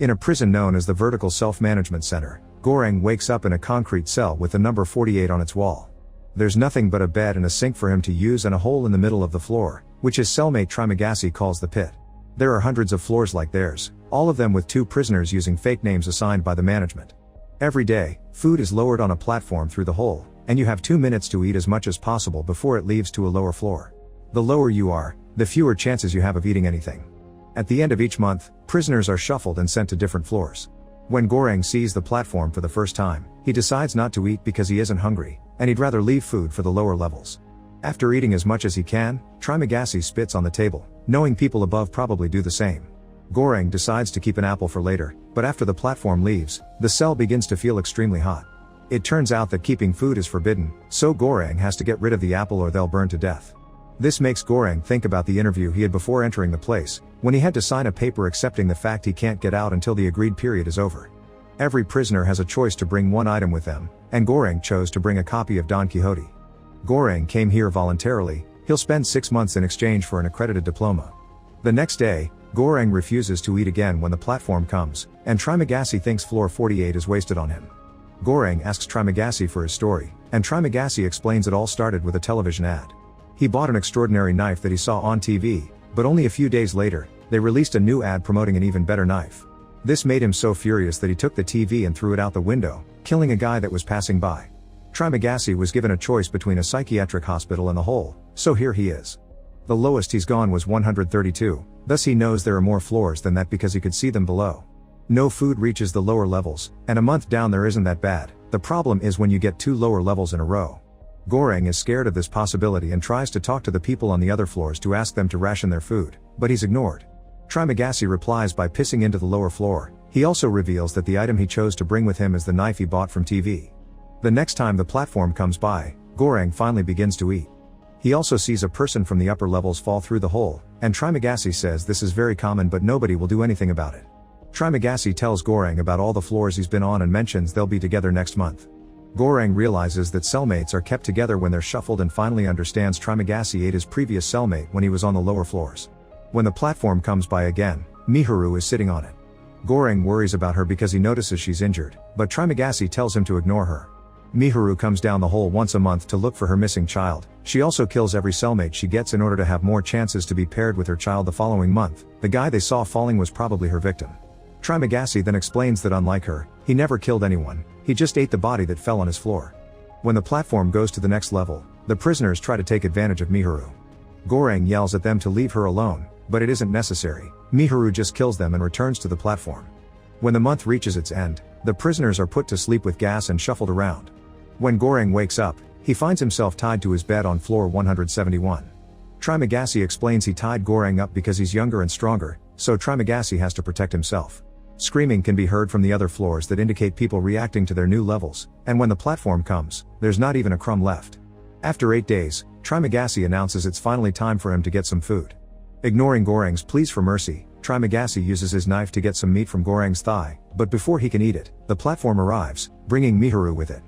In a prison known as the Vertical Self-Management Center, Goreng wakes up in a concrete cell with the number 48 on its wall. There's nothing but a bed and a sink for him to use and a hole in the middle of the floor, which his cellmate Trimagasi calls the pit. There are hundreds of floors like theirs, all of them with 2 prisoners using fake names assigned by the management. Every day, food is lowered on a platform through the hole, and you have 2 minutes to eat as much as possible before it leaves to a lower floor. The lower you are, the fewer chances you have of eating anything. At the end of each month, prisoners are shuffled and sent to different floors. When Goreng sees the platform for the first time, he decides not to eat because he isn't hungry, and he'd rather leave food for the lower levels. After eating as much as he can, Trimagasi spits on the table, knowing people above probably do the same. Goreng decides to keep an apple for later, but after the platform leaves, the cell begins to feel extremely hot. It turns out that keeping food is forbidden, so Goreng has to get rid of the apple or they'll burn to death. This makes Goreng think about the interview he had before entering the place, when he had to sign a paper accepting the fact he can't get out until the agreed period is over. Every prisoner has a choice to bring one item with them, and Goreng chose to bring a copy of Don Quixote. Goreng came here voluntarily, he'll spend 6 months in exchange for an accredited diploma. The next day, Goreng refuses to eat again when the platform comes, and Trimagasi thinks floor 48 is wasted on him. Goreng asks Trimagasi for his story, and Trimagasi explains it all started with a television ad. He bought an extraordinary knife that he saw on TV, but only a few days later, they released a new ad promoting an even better knife. This made him so furious that he took the TV and threw it out the window, killing a guy that was passing by. Trimagasi was given a choice between a psychiatric hospital and the hole, so here he is. The lowest he's gone was 132, thus he knows there are more floors than that because he could see them below. No food reaches the lower levels, and a month down there isn't that bad. The problem is when you get 2 lower levels in a row. Goreng is scared of this possibility and tries to talk to the people on the other floors to ask them to ration their food, but he's ignored. Trimagasi replies by pissing into the lower floor. He also reveals that the item he chose to bring with him is the knife he bought from TV. The next time the platform comes by, Goreng finally begins to eat. He also sees a person from the upper levels fall through the hole, and Trimagasi says this is very common but nobody will do anything about it. Trimagasi tells Goreng about all the floors he's been on and mentions they'll be together next month. Goreng realizes that cellmates are kept together when they're shuffled and finally understands Trimagasi ate his previous cellmate when he was on the lower floors. When the platform comes by again, Miharu is sitting on it. Goreng worries about her because he notices she's injured, but Trimagasi tells him to ignore her. Miharu comes down the hole once a month to look for her missing child. She also kills every cellmate she gets in order to have more chances to be paired with her child the following month. The guy they saw falling was probably her victim. Trimagasi then explains that unlike her, he never killed anyone, he just ate the body that fell on his floor. When the platform goes to the next level, the prisoners try to take advantage of Miharu. Goreng yells at them to leave her alone, but it isn't necessary. Miharu just kills them and returns to the platform. When the month reaches its end, the prisoners are put to sleep with gas and shuffled around. When Goreng wakes up, he finds himself tied to his bed on floor 171. Trimagasi explains he tied Goreng up because he's younger and stronger, so Trimagasi has to protect himself. Screaming can be heard from the other floors that indicate people reacting to their new levels, and when the platform comes, there's not even a crumb left. After 8 days, Trimagasi announces it's finally time for him to get some food. Ignoring Goreng's pleas for mercy, Trimagasi uses his knife to get some meat from Goreng's thigh, but before he can eat it, the platform arrives, bringing Miharu with it.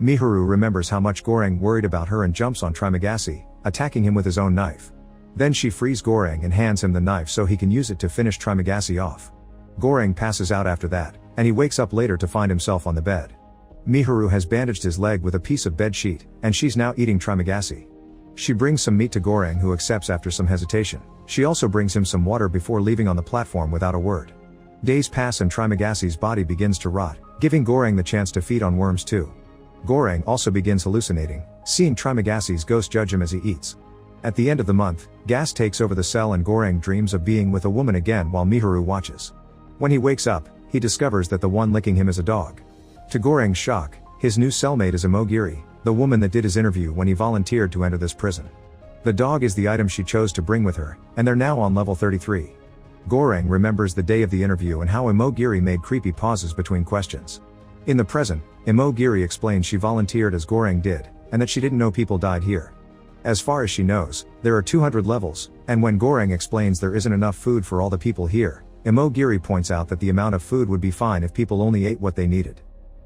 Miharu remembers how much Goreng worried about her and jumps on Trimagasi, attacking him with his own knife. Then she frees Goreng and hands him the knife so he can use it to finish Trimagasi off. Goreng passes out after that, and he wakes up later to find himself on the bed. Miharu has bandaged his leg with a piece of bed sheet, and she's now eating Trimagasi. She brings some meat to Goreng who accepts after some hesitation. She also brings him some water before leaving on the platform without a word. Days pass and Trimagasi's body begins to rot, giving Goreng the chance to feed on worms too. Goreng also begins hallucinating, seeing Trimagasi's ghost judge him as he eats. At the end of the month, gas takes over the cell and Goreng dreams of being with a woman again while Miharu watches. When he wakes up, he discovers that the one licking him is a dog. To Goreng's shock, his new cellmate is Imogiri, the woman that did his interview when he volunteered to enter this prison. The dog is the item she chose to bring with her, and they're now on level 33. Goreng remembers the day of the interview and how Imogiri made creepy pauses between questions. In the present, Imogiri explains she volunteered as Goreng did, and that she didn't know people died here. As far as she knows, there are 200 levels, and when Goreng explains there isn't enough food for all the people here, Imogiri points out that the amount of food would be fine if people only ate what they needed.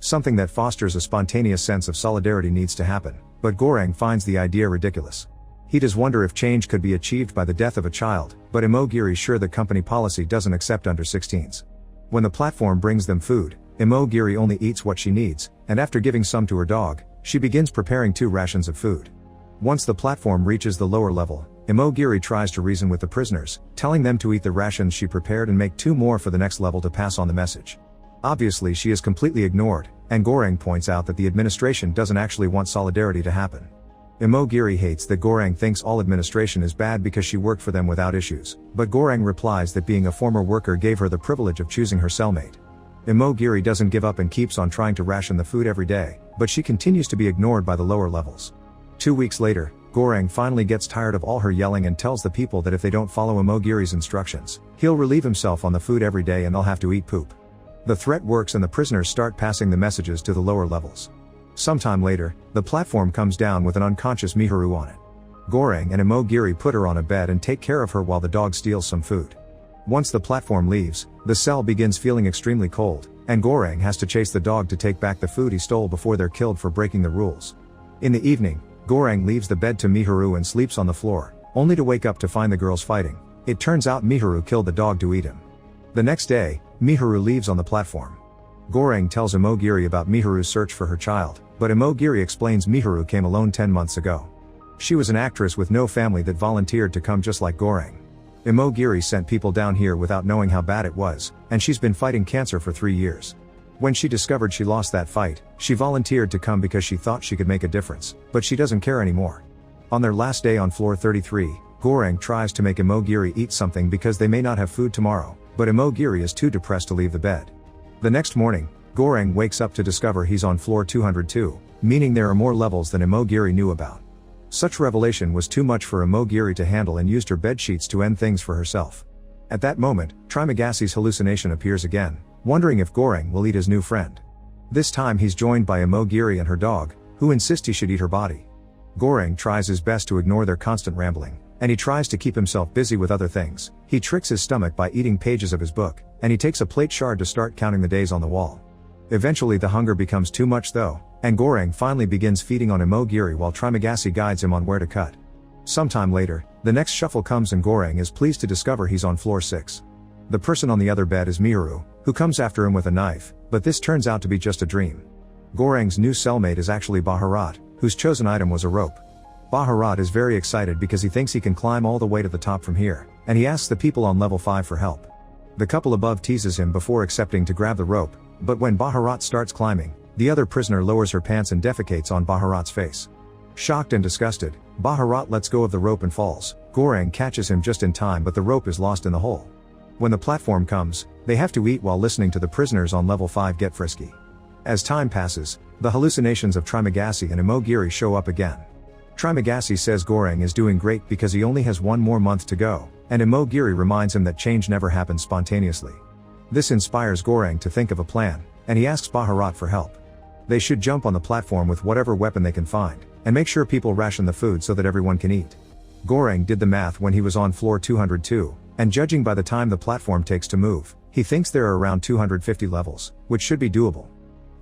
Something that fosters a spontaneous sense of solidarity needs to happen, but Goreng finds the idea ridiculous. He does wonder if change could be achieved by the death of a child, but Imogiri's sure that company policy doesn't accept under 16s. When the platform brings them food, Imogiri only eats what she needs, and after giving some to her dog, she begins preparing 2 rations of food. Once the platform reaches the lower level, Imogiri tries to reason with the prisoners, telling them to eat the rations she prepared and make 2 more for the next level to pass on the message. Obviously she is completely ignored, and Goreng points out that the administration doesn't actually want solidarity to happen. Imogiri hates that Goreng thinks all administration is bad because she worked for them without issues, but Goreng replies that being a former worker gave her the privilege of choosing her cellmate. Imogiri doesn't give up and keeps on trying to ration the food every day, but she continues to be ignored by the lower levels. 2 weeks later, Goreng finally gets tired of all her yelling and tells the people that if they don't follow Imogiri's instructions, he'll relieve himself on the food every day and they'll have to eat poop. The threat works and the prisoners start passing the messages to the lower levels. Sometime later, the platform comes down with an unconscious Miharu on it. Goreng and Imogiri put her on a bed and take care of her while the dog steals some food. Once the platform leaves, the cell begins feeling extremely cold, and Goreng has to chase the dog to take back the food he stole before they're killed for breaking the rules. In the evening, Goreng leaves the bed to Miharu and sleeps on the floor, only to wake up to find the girls fighting. It turns out Miharu killed the dog to eat him. The next day, Miharu leaves on the platform. Goreng tells Imogiri about Miharu's search for her child, but Imogiri explains Miharu came alone 10 months ago. She was an actress with no family that volunteered to come just like Goreng. Imogiri sent people down here without knowing how bad it was, and she's been fighting cancer for 3 years. When she discovered she lost that fight, she volunteered to come because she thought she could make a difference, but she doesn't care anymore. On their last day on floor 33, Goreng tries to make Imogiri eat something because they may not have food tomorrow, but Imogiri is too depressed to leave the bed. The next morning, Goreng wakes up to discover he's on floor 202, meaning there are more levels than Imogiri knew about. Such revelation was too much for Imogiri to handle and used her bedsheets to end things for herself. At that moment, Trimagasi's hallucination appears again, wondering if Goreng will eat his new friend. This time he's joined by Imogiri and her dog, who insist he should eat her body. Goreng tries his best to ignore their constant rambling, and he tries to keep himself busy with other things. He tricks his stomach by eating pages of his book, and he takes a plate shard to start counting the days on the wall. Eventually the hunger becomes too much though, and Goreng finally begins feeding on Imogiri while Trimagasi guides him on where to cut. Sometime later, the next shuffle comes and Goreng is pleased to discover he's on floor 6. The person on the other bed is Miharu, who comes after him with a knife, but this turns out to be just a dream. Goreng's new cellmate is actually Baharat, whose chosen item was a rope. Baharat is very excited because he thinks he can climb all the way to the top from here, and he asks the people on level 5 for help. The couple above teases him before accepting to grab the rope, but when Baharat starts climbing, the other prisoner lowers her pants and defecates on Baharat's face. Shocked and disgusted, Baharat lets go of the rope and falls. Goreng catches him just in time, but the rope is lost in the hole. When the platform comes, they have to eat while listening to the prisoners on level 5 get frisky. As time passes, the hallucinations of Trimagasi and Imogiri show up again. Trimagasi says Goreng is doing great because he only has 1 more month to go, and Imogiri reminds him that change never happens spontaneously. This inspires Goreng to think of a plan, and he asks Baharat for help. They should jump on the platform with whatever weapon they can find, and make sure people ration the food so that everyone can eat. Goreng did the math when he was on floor 202, and judging by the time the platform takes to move, he thinks there are around 250 levels, which should be doable.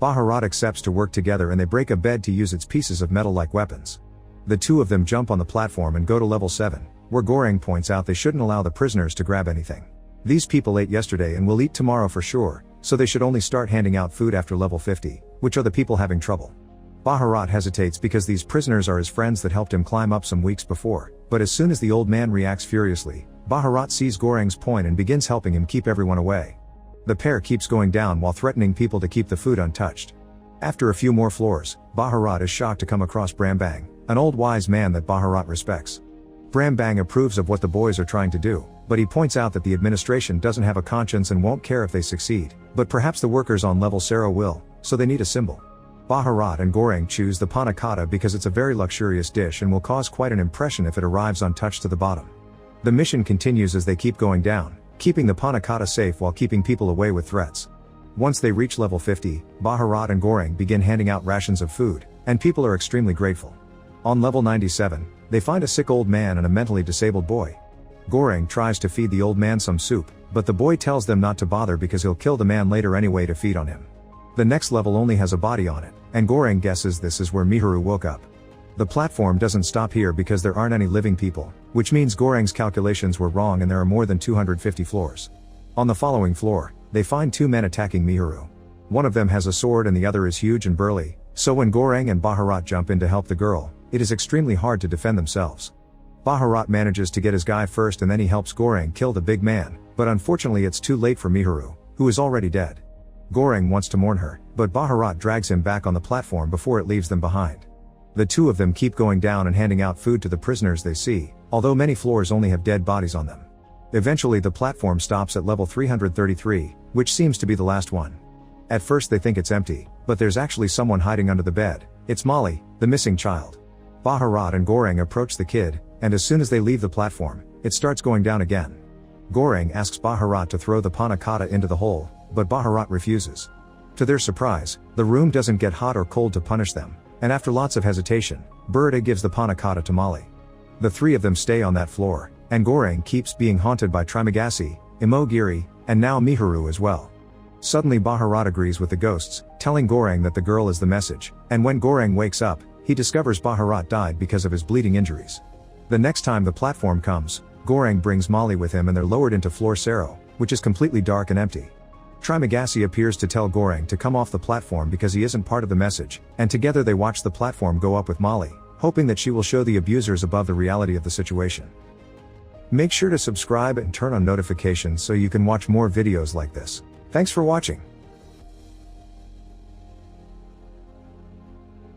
Baharat accepts to work together and they break a bed to use its pieces of metal like weapons. The two of them jump on the platform and go to level 7, where Goreng points out they shouldn't allow the prisoners to grab anything. These people ate yesterday and will eat tomorrow for sure, so they should only start handing out food after level 50, which are the people having trouble. Baharat hesitates because these prisoners are his friends that helped him climb up some weeks before, but as soon as the old man reacts furiously, Baharat sees Goreng's point and begins helping him keep everyone away. The pair keeps going down while threatening people to keep the food untouched. After a few more floors, Baharat is shocked to come across Brambang, an old wise man that Baharat respects. Brambang approves of what the boys are trying to do, but he points out that the administration doesn't have a conscience and won't care if they succeed, but perhaps the workers on level 0 will, so they need a symbol. Baharat and Goreng choose the panna cotta because it's a very luxurious dish and will cause quite an impression if it arrives untouched to the bottom. The mission continues as they keep going down, keeping the panna cotta safe while keeping people away with threats. Once they reach level 50, Baharat and Goreng begin handing out rations of food, and people are extremely grateful. On level 97, they find a sick old man and a mentally disabled boy. Goreng tries to feed the old man some soup, but the boy tells them not to bother because he'll kill the man later anyway to feed on him. The next level only has a body on it, and Goreng guesses this is where Miharu woke up. The platform doesn't stop here because there aren't any living people, which means Goreng's calculations were wrong and there are more than 250 floors. On the following floor, they find two men attacking Miharu. One of them has a sword and the other is huge and burly, so when Goreng and Bharat jump in to help the girl, it is extremely hard to defend themselves. Bharat manages to get his guy first and then he helps Goreng kill the big man, but unfortunately it's too late for Miharu, who is already dead. Goreng wants to mourn her, but Bharat drags him back on the platform before it leaves them behind. The two of them keep going down and handing out food to the prisoners they see, although many floors only have dead bodies on them. Eventually the platform stops at level 333, which seems to be the last one. At first they think it's empty, but there's actually someone hiding under the bed. It's Molly, the missing child. Bharat and Goreng approach the kid, and as soon as they leave the platform, it starts going down again. Goreng asks Bharat to throw the panna cotta into the hole, but Bharat refuses. To their surprise, the room doesn't get hot or cold to punish them, and after lots of hesitation, Bharat gives the panna cotta to Molly. The three of them stay on that floor, and Goreng keeps being haunted by Trimagasi, Imogiri, and now Miharu as well. Suddenly Bharat agrees with the ghosts, telling Goreng that the girl is the message, and when Goreng wakes up, he discovers Bharat died because of his bleeding injuries. The next time the platform comes, Goreng brings Molly with him and they're lowered into floor 0, which is completely dark and empty. Trimagasi appears to tell Goreng to come off the platform because he isn't part of the message, and together they watch the platform go up with Molly, hoping that she will show the abusers above the reality of the situation. Make sure to subscribe and turn on notifications so you can watch more videos like this. Thanks for watching.